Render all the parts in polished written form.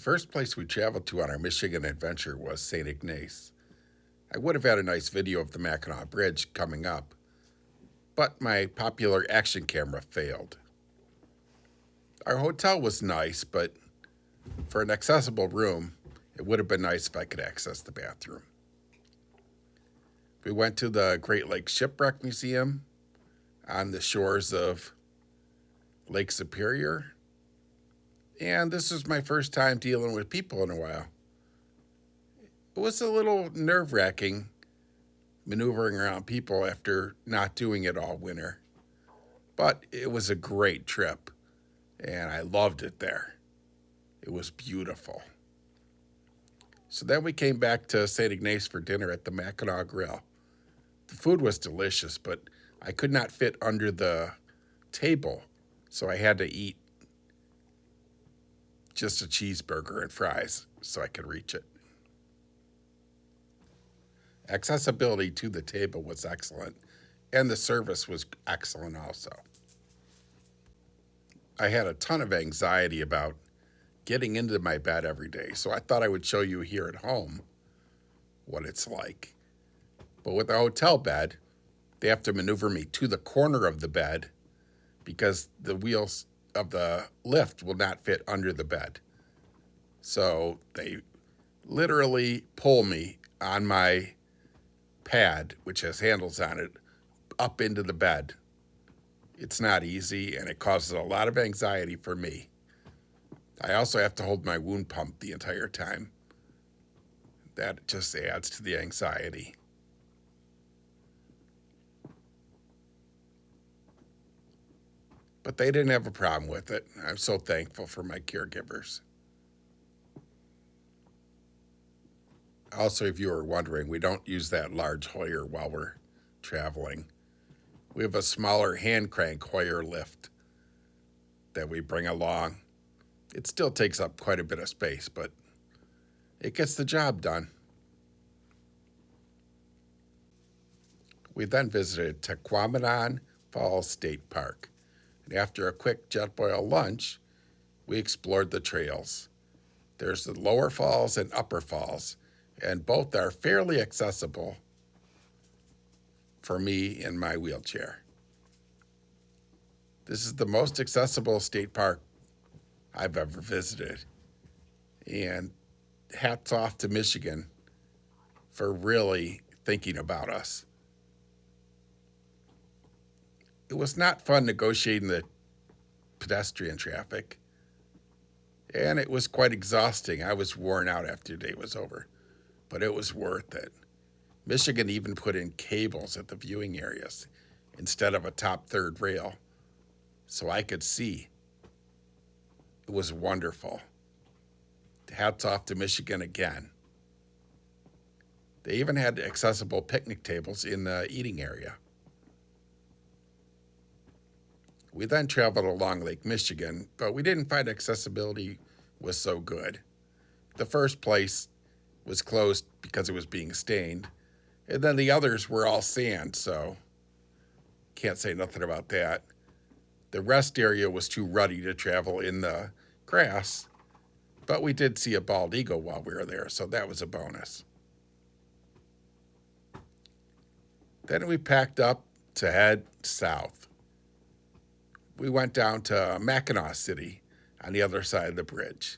first place we traveled to on our Michigan adventure was St. Ignace. I would have had a nice video of the Mackinac Bridge coming up, but my popular action camera failed. Our hotel was nice, but for an accessible room, it would have been nice if I could access the bathroom. We went to the Great Lakes Shipwreck Museum on the shores of Lake Superior, and this was my first time dealing with people in a while. It was a little nerve-wracking maneuvering around people after not doing it all winter, but it was a great trip, and I loved it there. It was beautiful. So then we came back to St. Ignace for dinner at the Mackinaw Grill. The food was delicious, but I could not fit under the table, so I had to eat just a cheeseburger and fries so I could reach it. Accessibility to the table was excellent, and the service was excellent also. I had a ton of anxiety about getting into my bed every day, so I thought I would show you here at home what it's like. But with the hotel bed, they have to maneuver me to the corner of the bed because the wheels of the lift will not fit under the bed. So they literally pull me on my pad, which has handles on it, up into the bed. It's not easy, and it causes a lot of anxiety for me. I also have to hold my wound pump the entire time. That just adds to the anxiety. But they didn't have a problem with it. I'm so thankful for my caregivers. Also, if you were wondering, we don't use that large Hoyer while we're traveling. We have a smaller hand crank Hoyer lift that we bring along. It still takes up quite a bit of space, but it gets the job done. We then visited Tequamanon Falls State Park. And after a quick Jetboil lunch, we explored the trails. There's the lower falls and upper falls, and both are fairly accessible for me in my wheelchair. This is the most accessible state park I've ever visited. And hats off to Michigan for really thinking about us. It was not fun negotiating the pedestrian traffic, and it was quite exhausting. I was worn out after the day was over, but it was worth it. Michigan even put in cables at the viewing areas instead of a top third rail so I could see. It was wonderful. Hats off to Michigan again. They even had accessible picnic tables in the eating area. We then traveled along Lake Michigan, but we didn't find accessibility was so good. The first place was closed because it was being stained, and then the others were all sand, so can't say nothing about that. The rest area was too rutty to travel in the grass, but we did see a bald eagle while we were there, so that was a bonus. Then we packed up to head south. We went down to Mackinaw City on the other side of the bridge.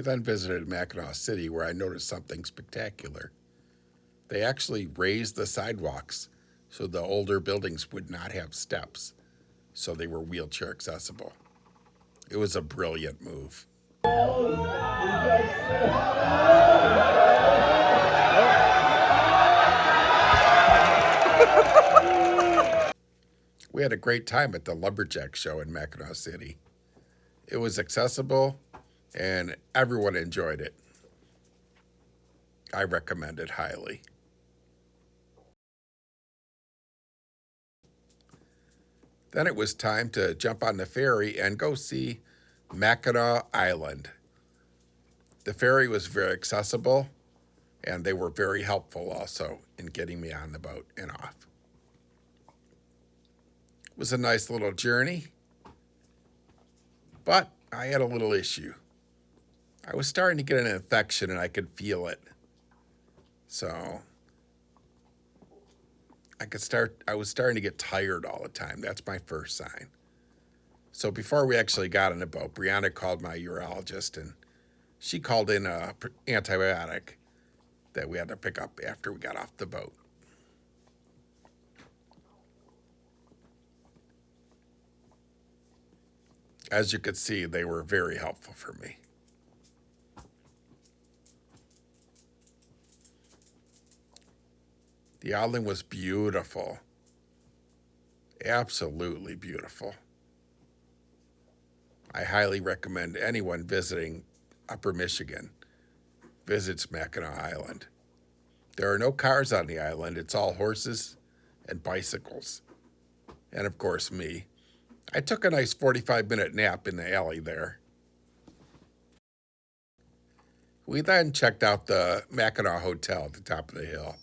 We then visited Mackinaw City, where I noticed something spectacular. They actually raised the sidewalks so the older buildings would not have steps, so they were wheelchair accessible. It was a brilliant move. We had a great time at the Lumberjack show in Mackinaw City. It was accessible and everyone enjoyed it. I recommend it highly. Then it was time to jump on the ferry and go see Mackinac Island. The ferry was very accessible, and they were very helpful also in getting me on the boat and off. It was a nice little journey, but I had a little issue. I was starting to get an infection and I could feel it. So I was starting to get tired all the time. That's my first sign. So before we actually got on the boat, Brianna called my urologist and she called in a antibiotic that we had to pick up after we got off the boat. As you could see, they were very helpful for me. The island was beautiful. Absolutely beautiful. I highly recommend anyone visiting Upper Michigan visits Mackinac Island. There are no cars on the island. It's all horses and bicycles. And of course, me. I took a nice 45-minute nap in the alley there. We then checked out the Mackinac Hotel at the top of the hill.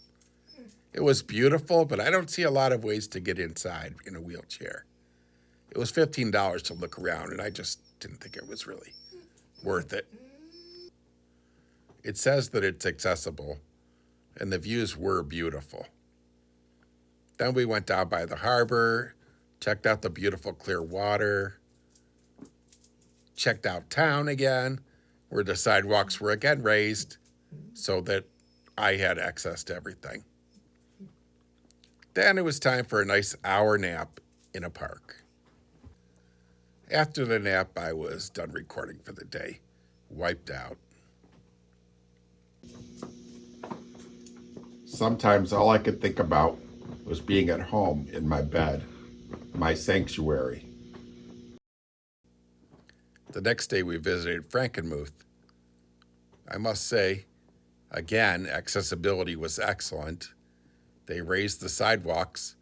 It was beautiful, but I don't see a lot of ways to get inside in a wheelchair. It was $15 to look around, and I just didn't think it was really worth it. It says that it's accessible, and the views were beautiful. Then we went down by the harbor, checked out the beautiful clear water, checked out town again, where the sidewalks were again raised so that I had access to everything. Then it was time for a nice hour nap in a park. After the nap, I was done recording for the day, wiped out. Sometimes all I could think about was being at home in my bed, my sanctuary. The next day we visited Frankenmuth. I must say, again, accessibility was excellent. They raised the sidewalks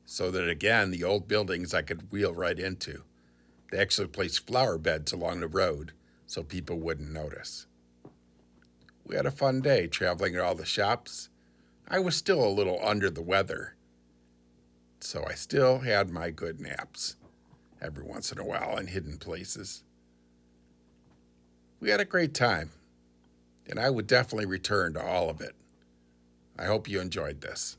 so that, again, the old buildings I could wheel right into. They actually placed flower beds along the road so people wouldn't notice. We had a fun day traveling to all the shops. I was still a little under the weather, so I still had my good naps every once in a while in hidden places. We had a great time, and I would definitely return to all of it. I hope you enjoyed this.